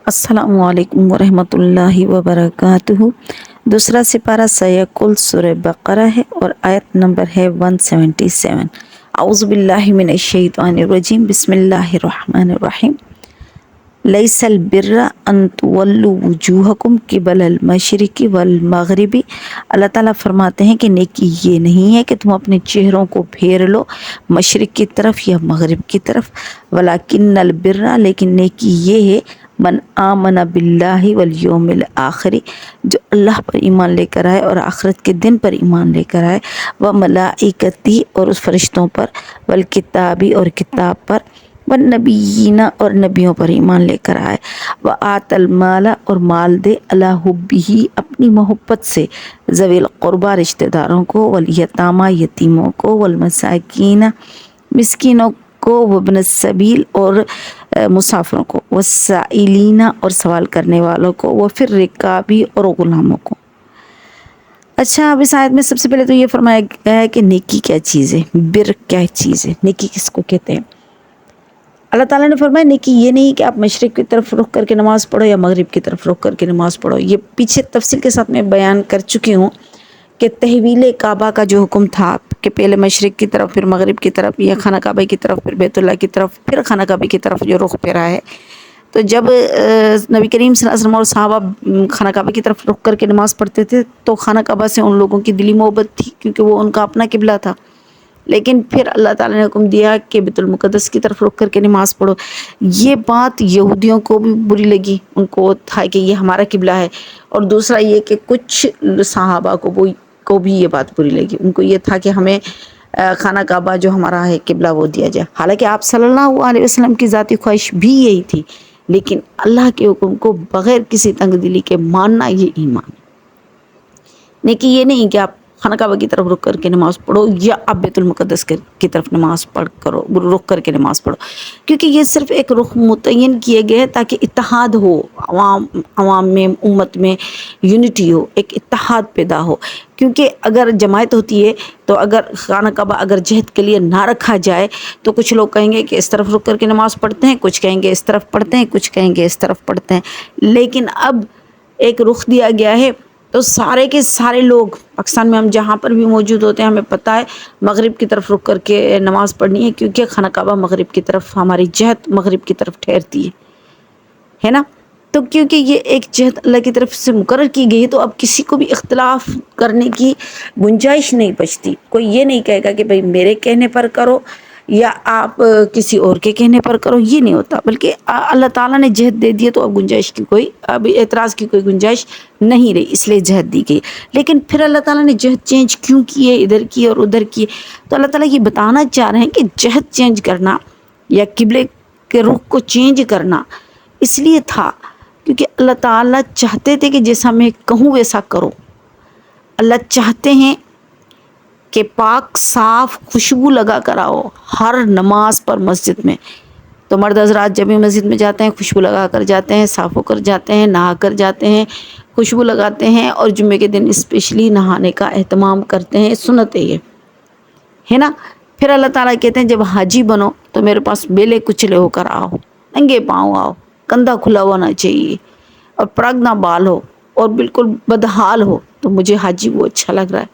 السلام علیکم ورحمۃ اللہ وبرکاتہ۔ دوسرا سپارہ سیقل سورہ بقرہ ہے اور آیت نمبر ہے 177۔ اعوذ باللہ من الشیطان الرجیم، بسم اللہ الرحمن الرحیم۔ لیس البر ان تولوا وجوہکم قبل المشرق والمغرب۔ اللہ تعالیٰ فرماتے ہیں کہ نیکی یہ نہیں ہے کہ تم اپنے چہروں کو پھیر لو مشرق کی طرف یا مغرب کی طرف، ولیکن البر، لیکن نیکی یہ ہے من آمن باللہ والیوم الآخر، جو اللہ پر ایمان لے کر آئے اور آخرت کے دن پر ایمان لے کر آئے، وملائکتی، اور اس فرشتوں پر، والکتابی، اور کتاب پر، والنبیین، اور نبیوں پر ایمان لے کر آئے، وآت المال، اور مال دے، علی حبہ، اپنی محبت سے، ذوی القربہ، رشتہ داروں کو، والیتامى، یتیموں کو، والمساکین، مسکینوں کو، وابن السبیل، اور مسافروں کو، والسائلین، اور سوال کرنے والوں کو، وفی الرقابی، اور غلاموں کو۔ اچھا، اب اس آیت میں سب سے پہلے تو یہ فرمایا گیا ہے کہ نیکی کیا چیز ہے، بر کیا چیز ہے، نیکی کس کو کہتے ہیں۔ اللہ تعالیٰ نے فرمایا نیکی یہ نہیں کہ آپ مشرق کی طرف رخ کر کے نماز پڑھو یا مغرب کی طرف رخ کر کے نماز پڑھو۔ یہ پیچھے تفصیل کے ساتھ میں بیان کر چکی ہوں کہ تحویل کعبہ کا جو حکم تھا کہ پہلے مشرق کی طرف، پھر مغرب کی طرف، یا خانہ کعبہ کی طرف، پھر بیت اللہ کی طرف، پھر خانہ کعبہ کی طرف جو رخ پھیرا ہے، تو جب نبی کریم صلی اللہ علیہ وسلم اور صحابہ خانہ کعبہ کی طرف رخ کر کے نماز پڑھتے تھے تو خانہ کعبہ سے ان لوگوں کی دلی محبت تھی کیونکہ وہ ان کا اپنا قبلہ تھا، لیکن پھر اللہ تعالیٰ نے حکم دیا کہ بیت المقدس کی طرف رخ کر کے نماز پڑھو۔ یہ بات یہودیوں کو بھی بری لگی، ان کو تھا کہ یہ ہمارا قبلہ ہے، اور دوسرا یہ کہ کچھ صحابہ کو بھی یہ بات بری لگی، ان کو یہ تھا کہ ہمیں خانہ کعبہ جو ہمارا ہے قبلہ وہ دیا جائے، حالانکہ آپ صلی اللہ علیہ وسلم کی ذاتی خواہش بھی یہی تھی، لیکن اللہ کے حکم کو بغیر کسی تنگ دلی کے ماننا یہ ایمان ہے۔ نیکی یہ نہیں کہ آپ خانہ کعبہ کی طرف رخ کر کے نماز پڑھو یا آپ بیت المقدس کی طرف نماز رخ کر کے نماز پڑھو، کیونکہ یہ صرف ایک رخ متعین کیے گئے ہیں تاکہ اتحاد ہو، عوام میں، امت میں یونٹی ہو، ایک اتحاد پیدا ہو، کیونکہ اگر جماعت ہوتی ہے تو اگر خانہ کعبہ اگر جہد کے لیے نہ رکھا جائے تو کچھ لوگ کہیں گے کہ اس طرف رخ کر کے نماز پڑھتے ہیں، کچھ کہیں گے اس طرف پڑھتے ہیں، کچھ کہیں گے اس طرف پڑھتے ہیں، لیکن اب ایک رخ دیا گیا ہے تو سارے کے سارے لوگ پاکستان میں ہم جہاں پر بھی موجود ہوتے ہیں ہمیں پتہ ہے مغرب کی طرف رخ کر کے نماز پڑھنی ہے، کیونکہ خانہ کعبہ مغرب کی طرف، ہماری جہت مغرب کی طرف ٹھہرتی ہے نا، تو کیونکہ یہ ایک جہت اللہ کی طرف سے مقرر کی گئی ہے تو اب کسی کو بھی اختلاف کرنے کی گنجائش نہیں بچتی، کوئی یہ نہیں کہے گا کہ بھئی میرے کہنے پر کرو یا آپ کسی اور کے کہنے پر کرو، یہ نہیں ہوتا، بلکہ اللہ تعالیٰ نے جہد دے دی ہے تو اب گنجائش کی اب اعتراض کی کوئی گنجائش نہیں رہی، اس لیے جہد دی گئی۔ لیکن پھر اللہ تعالیٰ نے جہد چینج کیوں کی ہے، ادھر کی اور ادھر کی، تو اللہ تعالیٰ یہ بتانا چاہ رہے ہیں کہ جہد چینج کرنا یا قبلے کے رخ کو چینج کرنا اس لیے تھا کیونکہ اللہ تعالیٰ چاہتے تھے کہ جیسا میں کہوں ویسا کرو۔ اللہ چاہتے ہیں کہ پاک صاف خوشبو لگا کر آؤ ہر نماز پر مسجد میں، تو مرد حضرات جب بھی مسجد میں جاتے ہیں خوشبو لگا کر جاتے ہیں، صاف ہو کر جاتے ہیں، نہا کر جاتے ہیں، خوشبو لگاتے ہیں، اور جمعے کے دن اسپیشلی نہانے کا اہتمام کرتے ہیں، سنت یہ ہے نا۔ پھر اللہ تعالیٰ کہتے ہیں جب حاجی بنو تو میرے پاس بیلے کچلے ہو کر آؤ، ننگے پاؤں آؤ، کندھا کھلا ہونا چاہیے، اور پراگنا بال ہو، اور بالکل بدحال ہو تو مجھے حاجی وہ اچھا لگ رہا ہے۔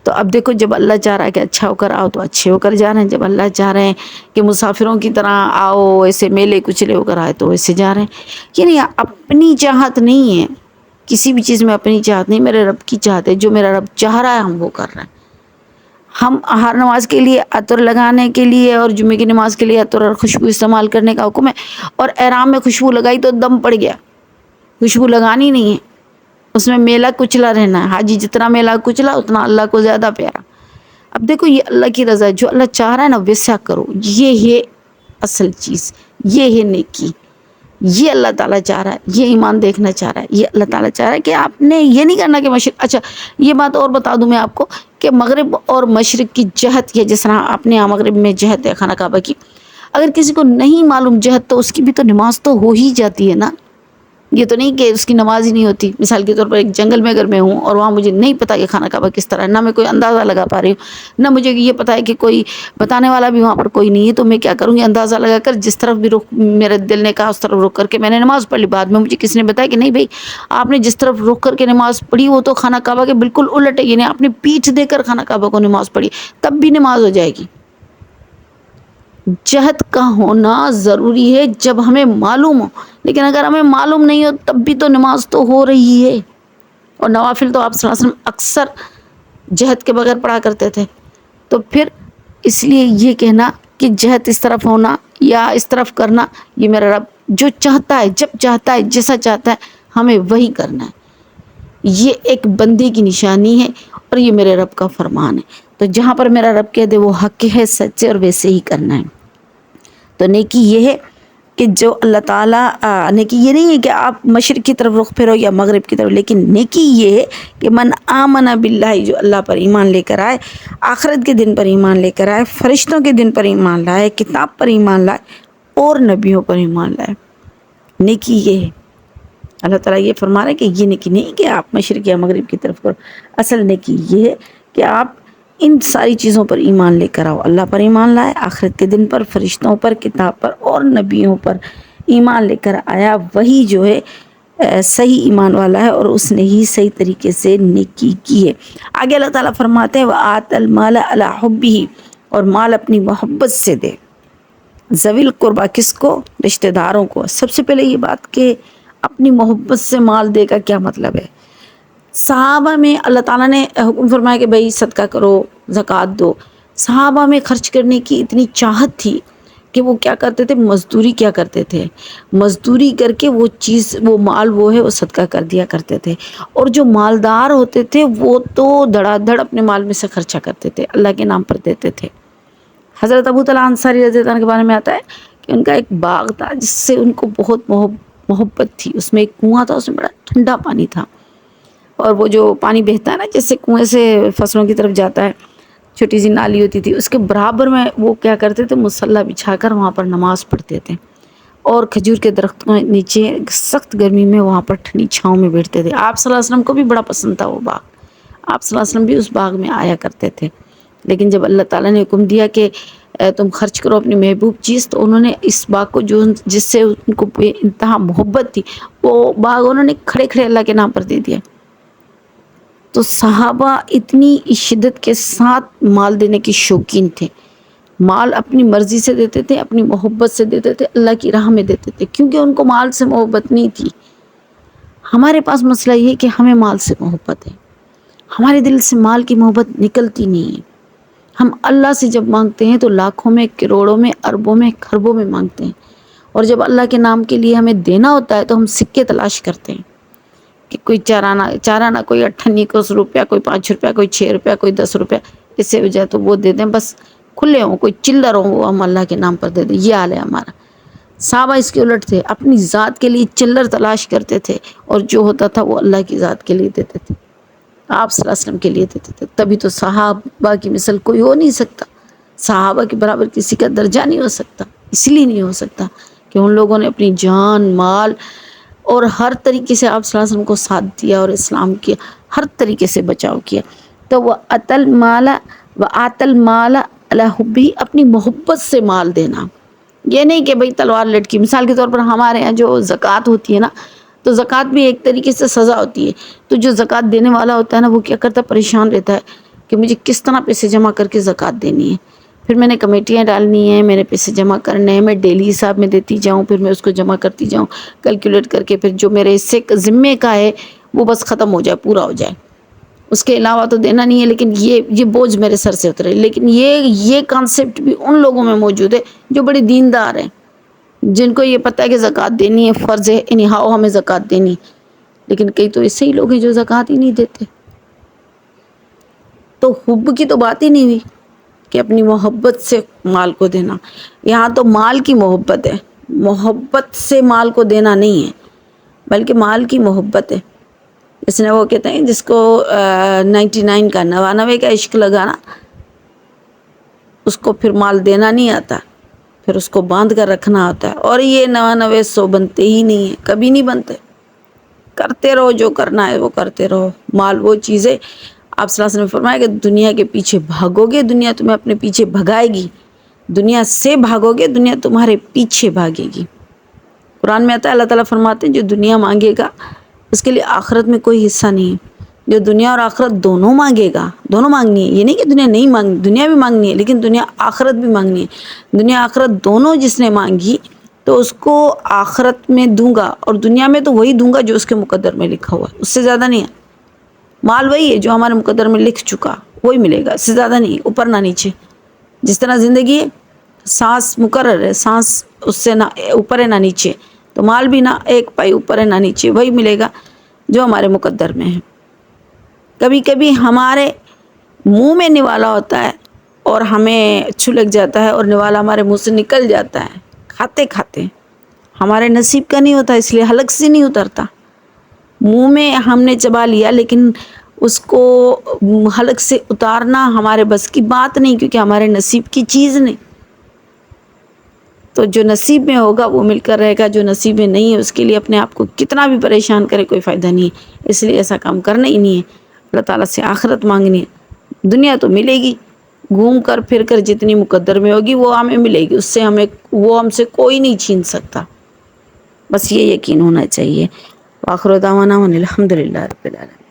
تو اب دیکھو جب اللہ چاہ رہا ہے کہ اچھا ہو کر آؤ تو اچھے ہو کر جا رہے ہیں، جب اللہ چاہ رہے ہیں کہ مسافروں کی طرح آؤ، ایسے میلے کچلے ہو کر آئے تو ایسے جا رہے ہیں۔ یعنی اپنی چاہت نہیں ہے، کسی بھی چیز میں اپنی چاہت نہیں، میرے رب کی چاہت ہے، جو میرا رب چاہ رہا ہے ہم وہ کر رہے ہیں۔ ہم ہر نماز کے لیے عطر لگانے کے لیے اور جمعے کی نماز کے لیے عطر اور خوشبو استعمال کرنے کا حکم ہے، اور احرام میں خوشبو لگائی تو دم پڑ گیا، خوشبو لگانی نہیں ہے، اس میں میلا کچلا رہنا ہے، حاجی جتنا میلا کچلا اتنا اللہ کو زیادہ پیارا۔ اب دیکھو یہ اللہ کی رضا ہے، جو اللہ چاہ رہا ہے نا ویسا کرو، یہ ہے اصل چیز، یہ ہے نیکی، یہ اللہ تعالیٰ چاہ رہا ہے، یہ ایمان دیکھنا چاہ رہا ہے، یہ اللہ تعالیٰ چاہ رہا ہے کہ آپ نے یہ نہیں کرنا کہ مشرق۔ اچھا یہ بات اور بتا دوں میں آپ کو کہ مغرب اور مشرق کی جہت، یا جس طرح اپنے یہاں مغرب میں جہت ہے خانہ کعبہ کی، اگر کسی کو نہیں معلوم جہت تو اس کی بھی تو نماز تو ہو ہی جاتی ہے نا، یہ تو نہیں کہ اس کی نماز ہی نہیں ہوتی. مثال کے طور پر ایک جنگل میں اگر میں ہوں اور وہاں مجھے نہیں پتا کہ خانہ کعبہ کس طرح ہے، نہ میں کوئی اندازہ لگا پا رہی ہوں، نہ مجھے یہ پتا ہے کہ کوئی بتانے والا بھی وہاں پر کوئی نہیں ہے، تو میں کیا کروں گی؟ اندازہ لگا کر جس طرف بھی رخ میرے دل نے کہا اس طرف رخ کر کے میں نے نماز پڑھ لی. بعد میں مجھے کسی نے بتایا کہ نہیں بھائی، آپ نے جس طرف رخ کر کے نماز پڑھی وہ تو خانہ کعبہ کے بالکل الٹ ہے، یعنی آپ نے پیٹھ دے کر خانہ کعبہ کو نماز پڑھی، تب بھی نماز ہو جائے گی. جہد کا ہونا ضروری ہے جب ہمیں معلوم ہو، لیکن اگر ہمیں معلوم نہیں ہو تب بھی تو نماز تو ہو رہی ہے. اور نوافل تو آپ صلی اللہ علیہ وسلم اکثر جہد کے بغیر پڑھا کرتے تھے. تو پھر اس لیے یہ کہنا کہ جہد اس طرف ہونا یا اس طرف کرنا، یہ میرا رب جو چاہتا ہے، جب چاہتا ہے، جیسا چاہتا ہے، ہمیں وہی کرنا ہے. یہ ایک بندے کی نشانی ہے اور یہ میرے رب کا فرمان ہے. تو جہاں پر میرا رب کہہ دے وہ حق ہے، سچے، اور ویسے ہی کرنا ہے. تو نیکی یہ ہے کہ جو اللہ تعالیٰ، نیکی یہ نہیں ہے کہ آپ مشرق کی طرف رخ پھیرو یا مغرب کی طرف، لیکن نیکی یہ ہے کہ من آمن باللہ، جو اللہ پر ایمان لے کر آئے، آخرت کے دن پر ایمان لے کر آئے، فرشتوں کے دن پر ایمان لائے، کتاب پر ایمان لائے، اور نبیوں پر ایمان لائے. نیکی یہ ہے. اللہ تعالیٰ یہ فرما رہا ہے کہ یہ نیکی نہیں کہ آپ مشرق یا مغرب کی طرف کرو. اصل نیکی یہ ہے کہ آپ ان ساری چیزوں پر ایمان لے کر آؤ. اللہ پر ایمان لائے، آخرت کے دن پر، فرشتوں پر، کتاب پر اور نبیوں پر ایمان لے کر آیا، وہی جو ہے صحیح ایمان والا ہے اور اس نے ہی صحیح طریقے سے نیکی کی ہے. آگے اللہ تعالیٰ فرماتے ہیں وَآتَ الْمَالَ عَلَىٰ حُبِّهِ، اور مال اپنی محبت سے دے. ذوی القربہ کس کو؟ رشتہ داروں کو. سب سے پہلے یہ بات کہ اپنی محبت سے مال دے کا کیا مطلب ہے؟ صحابہ میں اللہ تعالیٰ نے حکم فرمایا کہ بھئی صدقہ کرو، زکوٰۃ دو. صحابہ میں خرچ کرنے کی اتنی چاہت تھی کہ وہ کیا کرتے تھے؟ مزدوری کیا کرتے تھے؟ مزدوری کر کے وہ چیز، وہ مال وہ ہے وہ صدقہ کر دیا کرتے تھے. اور جو مالدار ہوتے تھے وہ تو دھڑا دھڑ اپنے مال میں سے خرچہ کرتے تھے، اللہ کے نام پر دیتے تھے. حضرت ابو طلحہ انصاری رضی اللہ عنہ کے بارے میں آتا ہے کہ ان کا ایک باغ تھا جس سے ان کو بہت محبت تھی. اس میں ایک کنواں تھا، اس میں بڑا ٹھنڈا پانی تھا، اور وہ جو پانی بہتا ہے نا جیسے کنویں سے فصلوں کی طرف جاتا ہے، چھوٹی سی نالی ہوتی تھی، اس کے برابر میں وہ کیا کرتے تھے؟ مصلی بچھا کر وہاں پر نماز پڑھتے تھے، اور کھجور کے درختوں کے نیچے سخت گرمی میں وہاں پر ٹھنڈی چھاؤں میں بیٹھتے تھے. آپ صلی اللہ علیہ وسلم کو بھی بڑا پسند تھا وہ باغ. آپ صلی اللہ علیہ وسلم بھی اس باغ میں آیا کرتے تھے. لیکن جب اللہ تعالیٰ نے حکم دیا کہ تم خرچ کرو اپنی محبوب چیز، تو انہوں نے اس باغ کو، جو جس سے ان کو بے انتہا محبت تھی، وہ باغ انہوں نے کھڑے کھڑے اللہ کے نام پر دے دیا. تو صحابہ اتنی شدت کے ساتھ مال دینے کی شوقین تھے. مال اپنی مرضی سے دیتے تھے، اپنی محبت سے دیتے تھے، اللہ کی راہ میں دیتے تھے، کیونکہ ان کو مال سے محبت نہیں تھی. ہمارے پاس مسئلہ یہ ہے کہ ہمیں مال سے محبت ہے، ہمارے دل سے مال کی محبت نکلتی نہیں ہے. ہم اللہ سے جب مانگتے ہیں تو لاکھوں میں، کروڑوں میں، اربوں میں، کھربوں میں مانگتے ہیں، اور جب اللہ کے نام کے لیے ہمیں دینا ہوتا ہے تو ہم سکے تلاش کرتے ہیں کہ کوئی چارانہ کوئی 98 روپیہ، کوئی 5 روپیہ، کوئی 6 روپیہ، کوئی 10 روپیہ، اس سے ہو جائے تو وہ دے دیں، بس کھلے ہوں، کوئی چلر ہوں وہ ہم اللہ کے نام پر دے دیں. یہ حال ہے ہمارا. صحابہ اس کے الٹ تھے، اپنی ذات کے لیے چلر تلاش کرتے تھے، اور جو ہوتا تھا وہ اللہ کی ذات کے لیے دیتے تھے، آپ صلی اللہ علیہ وسلم کے لیے دیتے تھے. تبھی تو صحابہ کی مثل کوئی ہو نہیں سکتا، صحابہ کے برابر کسی کا درجہ نہیں ہو سکتا. اس لیے نہیں ہو سکتا کہ ان لوگوں نے اپنی جان، مال اور ہر طریقے سے آپ صلی اللہ علیہ وسلم کو ساتھ دیا اور اسلام کیا، ہر طریقے سے بچاؤ کیا. تو وہ آت المال علی حبہ، اپنی محبت سے مال دینا. یہ نہیں کہ بھئی تلوار لٹکی. مثال کے طور پر ہمارے یہاں جو زکوٰۃ ہوتی ہے نا، تو زکوٰۃ بھی ایک طریقے سے سزا ہوتی ہے. تو جو زکوٰۃ دینے والا ہوتا ہے نا، وہ کیا کرتا ہے؟ پریشان رہتا ہے کہ مجھے کس طرح پیسے جمع کر کے زکوٰۃ دینی ہے، پھر میں نے کمیٹیاں ڈالنی ہیں، میں نے پیسے جمع کرنے ہیں، میں ڈیلی حساب میں دیتی جاؤں، پھر میں اس کو جمع کرتی جاؤں کیلکولیٹ کر کے، پھر جو میرے حصے ذمے کا ہے وہ بس ختم ہو جائے، پورا ہو جائے، اس کے علاوہ تو دینا نہیں ہے، لیکن یہ بوجھ میرے سر سے اترے. لیکن یہ کانسیپٹ بھی ان لوگوں میں موجود ہے جو بڑے دیندار ہیں، جن کو یہ پتہ ہے کہ زکوٰۃ دینی ہے، فرض ہے، اینی ہاؤ ہمیں زکوٰۃ دینی. لیکن کئی تو ایسے ہی لوگ ہیں جو زکوٰۃ ہی نہیں دیتے. تو حب کی تو بات ہی نہیں ہوئی کہ اپنی محبت سے مال کو دینا. یہاں تو مال کی محبت ہے، محبت سے مال کو دینا نہیں ہے، بلکہ مال کی محبت ہے. اس نے وہ کہتے ہیں جس کو 99 کا 99 کا عشق لگانا، اس کو پھر مال دینا نہیں آتا، پھر اس کو باندھ کر رکھنا ہوتا ہے. اور یہ 99 100 بنتے ہی نہیں ہیں، کبھی نہیں بنتے. کرتے رہو، جو کرنا ہے وہ کرتے رہو. مال وہ چیز ہے، آپ صلی اللہ علیہ وسلم نے فرمایا کہ دنیا کے پیچھے بھاگو گے، دنیا تمہیں اپنے پیچھے بھگائے گی. دنیا سے بھاگو گے، دنیا تمہارے پیچھے بھاگے گی. قرآن میں آتا ہے، اللہ تعالیٰ فرماتے ہیں جو دنیا مانگے گا اس کے لیے آخرت میں کوئی حصہ نہیں ہے. جو دنیا اور آخرت دونوں مانگے گا، دونوں مانگنی ہے، یہ نہیں کہ دنیا نہیں مانگنی، دنیا بھی مانگنی ہے لیکن دنیا آخرت بھی مانگنی ہے. دنیا آخرت دونوں جس نے مانگی تو اس کو آخرت میں دوں گا، اور دنیا میں تو وہی دوں گا جو اس کے مقدر میں لکھا ہوا ہے، اس سے زیادہ نہیں ہے. مال وہی ہے جو ہمارے مقدر میں لکھ چکا، وہی ملے گا، اس سے زیادہ نہیں، اوپر نہ نیچے. جس طرح زندگی ہے، سانس مقرر ہے، سانس اس سے نہ اوپر ہے نہ نیچے، تو مال بھی نہ ایک پائی اوپر ہے نہ نیچے، وہی ملے گا جو ہمارے مقدر میں ہے. کبھی کبھی ہمارے منہ میں نوالا ہوتا ہے اور ہمیں اچھو لگ جاتا ہے، اور نوالا ہمارے منہ سے نکل جاتا ہے کھاتے کھاتے. ہمارے نصیب کا نہیں ہوتا، اس لیے حلق سے نہیں اترتا. منہ میں ہم نے چبا لیا لیکن اس کو حلق سے اتارنا ہمارے بس کی بات نہیں، کیونکہ ہمارے نصیب کی چیز نہیں. تو جو نصیب میں ہوگا وہ مل کر رہے گا، جو نصیب میں نہیں ہے اس کے لیے اپنے آپ کو کتنا بھی پریشان کرے کوئی فائدہ نہیں ہے. اس لیے ایسا کام کرنا ہی نہیں ہے. اللہ تعالیٰ سے آخرت مانگنی ہے. دنیا تو ملے گی، گھوم کر پھر کر جتنی مقدر میں ہوگی وہ ہمیں ملے گی، اس سے وہ ہم سے کوئی نہیں چھین سکتا. بس یہ یقین ہونا چاہیے. وآخر دعوانا الحمد للہ رب العالمین.